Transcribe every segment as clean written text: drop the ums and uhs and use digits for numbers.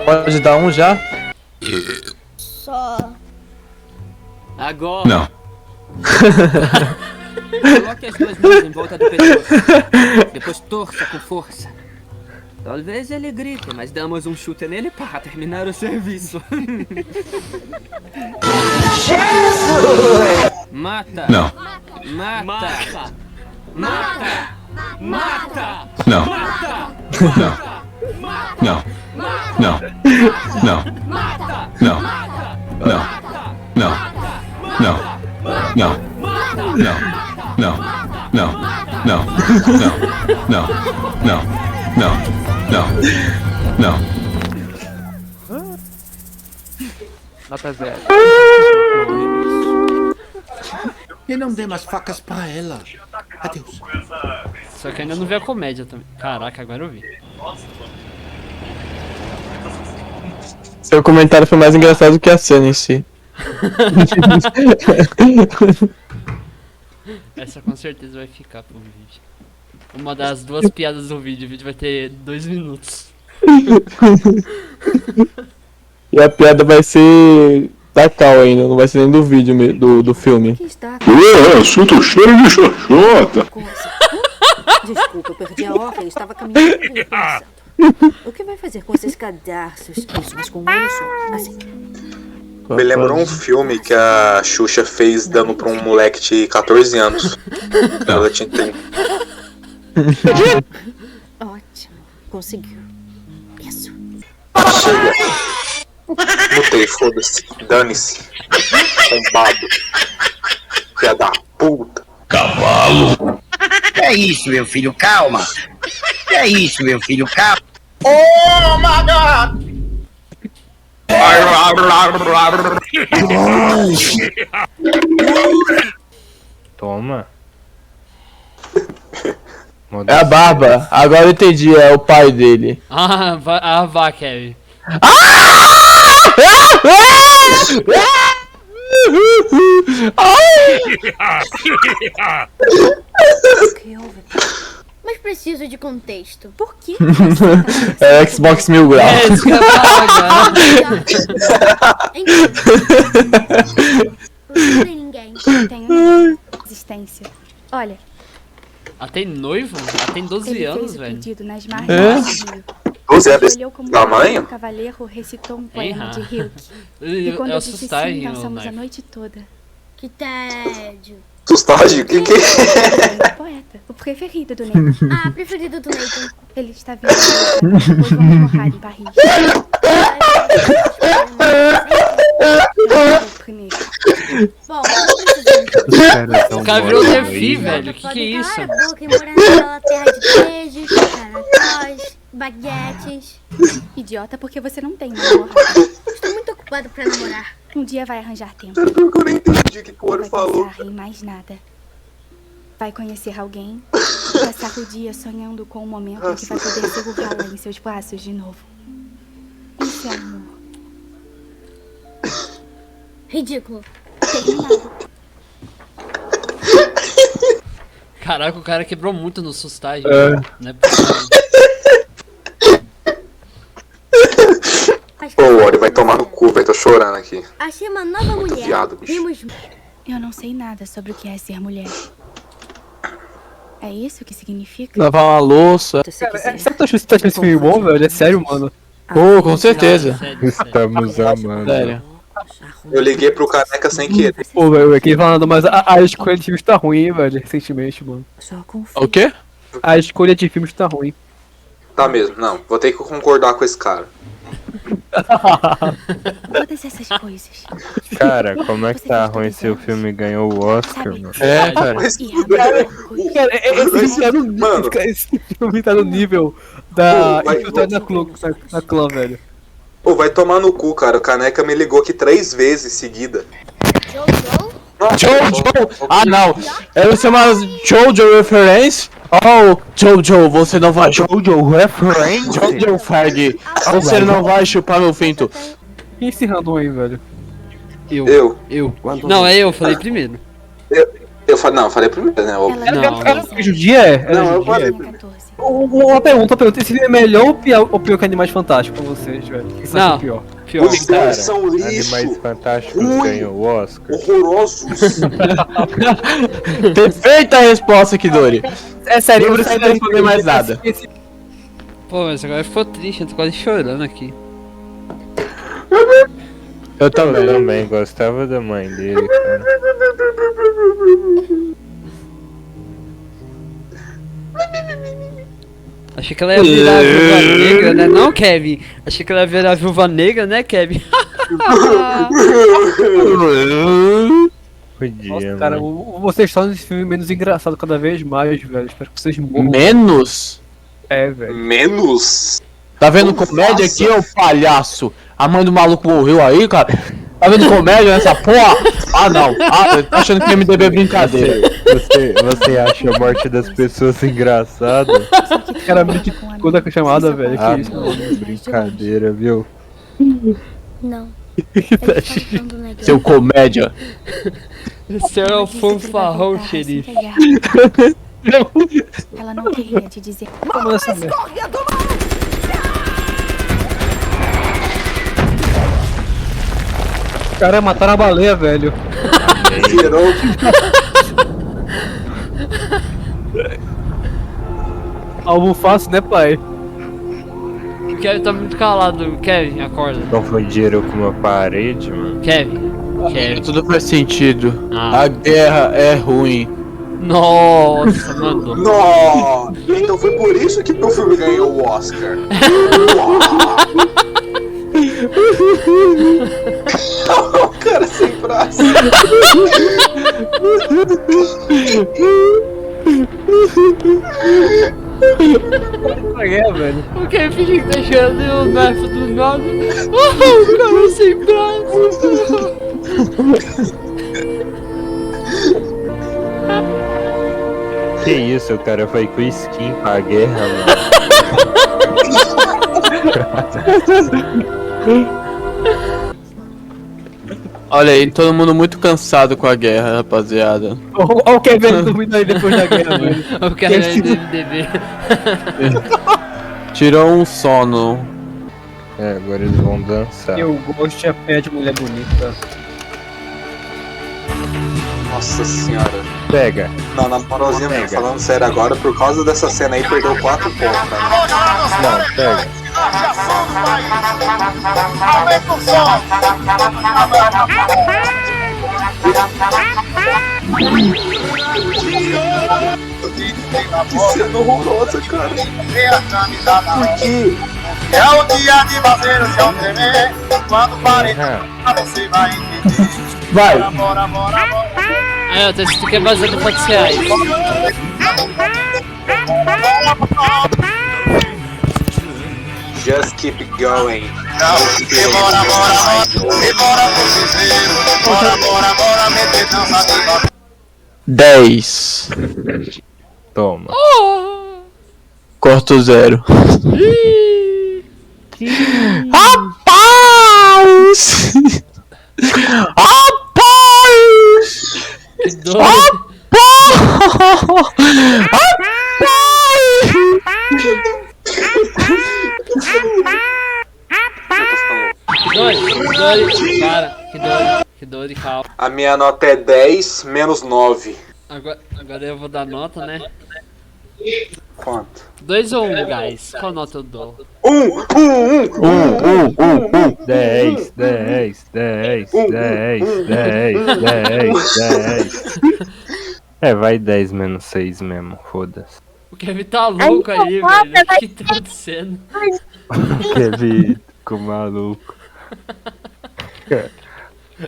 Pode dar um já? Só. Agora. Não. Coloque as duas mãos em volta do pescoço. Depois torça com força. Talvez ele grite, mas damos um chute nele para terminar o serviço. Mata! Não. Mata! Mata! Mata! Não. Mata! Não. Não. Não. Não. Não. Não. Não. Não. Não. Não. Não. Não. Não. Não. Não. Não. Não. Nota 0. E não dê mais facas pra ela. Adeus. Só que ainda não vi a comédia também. Caraca, agora eu vi. Seu comentário foi mais engraçado que a cena em si. Essa com certeza vai ficar pro vídeo. Uma das duas piadas do vídeo. O vídeo vai ter 2 minutos. E a piada vai ser da Cal ainda, não vai ser nem do vídeo do filme. Que está Assunto cheiro de xoxota. Desculpa, eu perdi a ordem. Estava caminhando e pensando. O que vai fazer com esses cadarços? Isso, mas com um só. Assim. Me lembrou um filme que a Xuxa fez dando pra um moleque de 14 anos. Ela tinha 30. Ótimo. Conseguiu. Isso. Chega. Mutei, foda-se. Dane-se. Arrombado. Filha da puta. É isso, meu filho, calma. É isso, meu filho, calma. Oh my god! Toma. É a Barba, agora eu entendi, é o pai dele. Vá, Kevin. O que houve? Mas preciso de contexto. Por quê? É Xbox Mil Grau. É isso que eu ia falar agora. Não tem ninguém. Tenho existência. Olha, Ela tem noivo? Ela tem 12 ele anos, fez o velho. pedido nas É? margens do rio. 12 é Ele desse olhou como tamanho? um cavaleiro recitou um poema de Hilke. É E quando eu disse assustagem, sim, o dançamos a Knife. noite toda. Que tédio. Sustagem? O que que é? Poeta, o preferido do Ney. Ah, preferido do Nathan. Ele está vindo. Depois vamos morrer em Paris. Primeiro. Bom, não precisamos. O cara virou Defi, velho. Que é isso? Cala a boca e morar naquela terra de queijos, caracóis, baguetes. Idiota, porque você não tem namorado. Estou muito ocupado pra namorar. Um dia vai arranjar tempo. Eu nem entendi o que o Não olho vai falou. pensar em mais nada. Vai conhecer alguém e passar o dia sonhando com o momento em que vai poder segurá-la em seus braços de novo. Isso é amor. Ridículo. Terminado. Caraca, o cara quebrou muito no sustagem. É. Não é possível. Ô, Ori, vai tomar no cu, velho. Tô chorando aqui. Achei uma nova mulher. viado, bicho. Vimos. Eu não sei nada sobre o que é ser mulher. É isso que significa? Lavar uma louça. Se quiser. Sabe que você tá achando esse filme bom, velho? É sério, mano. Pô, com certeza. Sério, sério. Estamos amando. Sério. Eu liguei pro caneca sem querer. Pô, velho, aqui falando, mas a escolha de filmes tá ruim, hein, velho, recentemente, mano. Só confio. O quê? A escolha de filmes tá ruim. Tá mesmo, não. Vou ter que concordar com esse cara. Todas essas coisas. Cara, como é que tá ruim se o filme ganhou o Oscar, Sabe? mano? É, cara. Mas, E realmente coisa. Cara, esse filme tá no nível, Mano. esse filme tá no nível da Pô, vai- infiltrado na clã, velho. pô, vai tomar no cu, cara. O caneca me ligou aqui 3 vezes seguida. Jojo? Nossa, Jojo! Ah, não! Ela se chama Jojo Reference? Oh, Jojo, você não vai. Jojo Reference? Jojo Fag, você não vai chupar meu pinto. Quem é esse random aí, velho? Eu. Eu. Não, é eu falei primeiro. Eu falei primeiro, né? Ela Não. Judia é? Não, eu falei tinha 14. Uma pergunta, esse filme é melhor ou pior que Animais Fantásticos pra vocês, velho? O que você acha Não. pior? Pior. Os dois são lixo. Animais Fantásticos Ruim. ganhou o Oscar. Horrorosos. Perfeita a resposta, Kidori. É sério, Não precisa responder mais nada. Pô, mas agora ficou triste, eu tô quase chorando aqui. Eu Eu também. também gostava da mãe dele, cara. Achei que ela ia virar a viúva negra, né? Não, Kevin. Achei que ela ia virar a viúva negra, né, Kevin? Podia, Nossa, cara, mano. vocês estão nesse filme menos engraçado cada vez mais, velho. Espero que vocês morram. Menos? É, velho. Menos. Tá vendo Nossa. comédia aqui, ô palhaço? A mãe do maluco morreu aí, cara? Tá vendo comédia nessa porra? Ah, não. Ah, tá achando que MDB é brincadeira. Você acha a morte das pessoas engraçada? Cara, me ficou da chamada, velho. Ah, Que isso, não, brincadeira, viu? Não. Eles estão dando negócio. Seu comédia. Esse é o fanfarrão, xerife. Ela não queria te dizer. Como essa merda? Cara, mataram a baleia, velho. Virou. Algo fácil, né, pai? O Kevin tá muito calado. Kevin, acorda. Confundiram com uma parede, mano. Kevin. Kevin. Tudo faz sentido. Ah. A guerra é ruim. Nossa, mano. Nossa. Então foi por isso que meu filme ganhou o Oscar. O cara sem braço. É, velho. O Kevin fica deixando o nerf do nada. Oh, o cara sem braço. Que isso, o cara foi com skin pra guerra, mano. Olha aí, todo mundo muito cansado com a guerra, rapaziada. Olha o Kevin dormindo aí depois da guerra, velho. O cara é do MDB. Tirou um sono. É, agora eles vão dançar. Eu gosto de pé de mulher bonita. Nossa senhora. Pega. Não, na moralzinha mesmo, falando sério agora, por causa dessa cena aí, perdeu 4 pontos, cara. Não, pega. Que cena horrorosa, cara. Por quê? É o dia de fazer o chão tremer. Quando parei, Ah, você vai entender. Vai! Bora, bora, bora. É, o texto que é baseado em fatos reais. Just keep going. Bora, bora, bora. Bora pro viveiro. Bora, bora, bora. Meter dança de bate. 10. toma. Corto 0. Rapaz! Rapaz! Que dor. Que dor e calma. A minha nota é 10 menos 9. Agora eu vou dar nota, né? Quanto? 2 ou 1, guys? Qual nota eu dou? 10, 10, 10, 10, 10, 10, 10. É, vai 10 menos 6 mesmo, foda-se. O Kevin tá louco aí, velho. O que tá acontecendo? Kevin ficou maluco.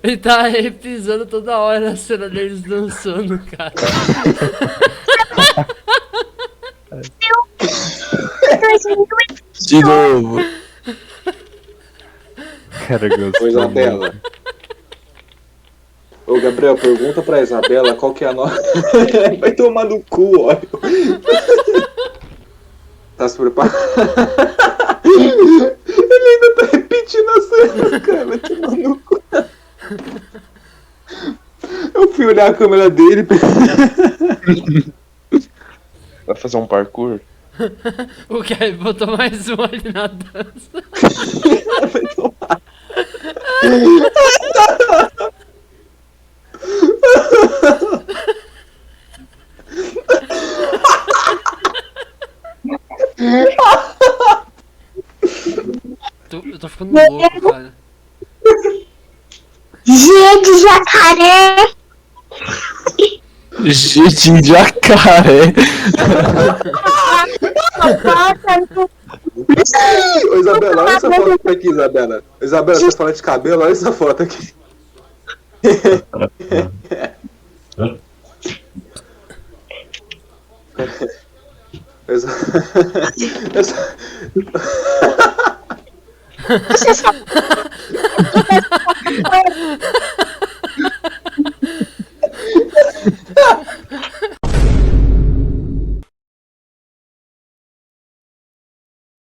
Ele tá reprisando toda hora a cena deles dançando, cara. De novo. Cara, gostou. Ô, Isabela. Ô, Gabriel, pergunta pra Isabela qual que é a nota. Vai tomar no cu, olha. Tá se preparando? Ele ainda tá repetindo a cena, cara. Vai tomar no cu. Eu fui olhar a câmera dele. Vai fazer um parkour? O cara botou mais um ali na dança. Eu tô ficando louco, cara. G de jacaré. G de jacaré. Ô, Isabela, olha essa foto aqui, Isabela. Isabela, você fala de cabelo, olha essa foto aqui. Você sabe.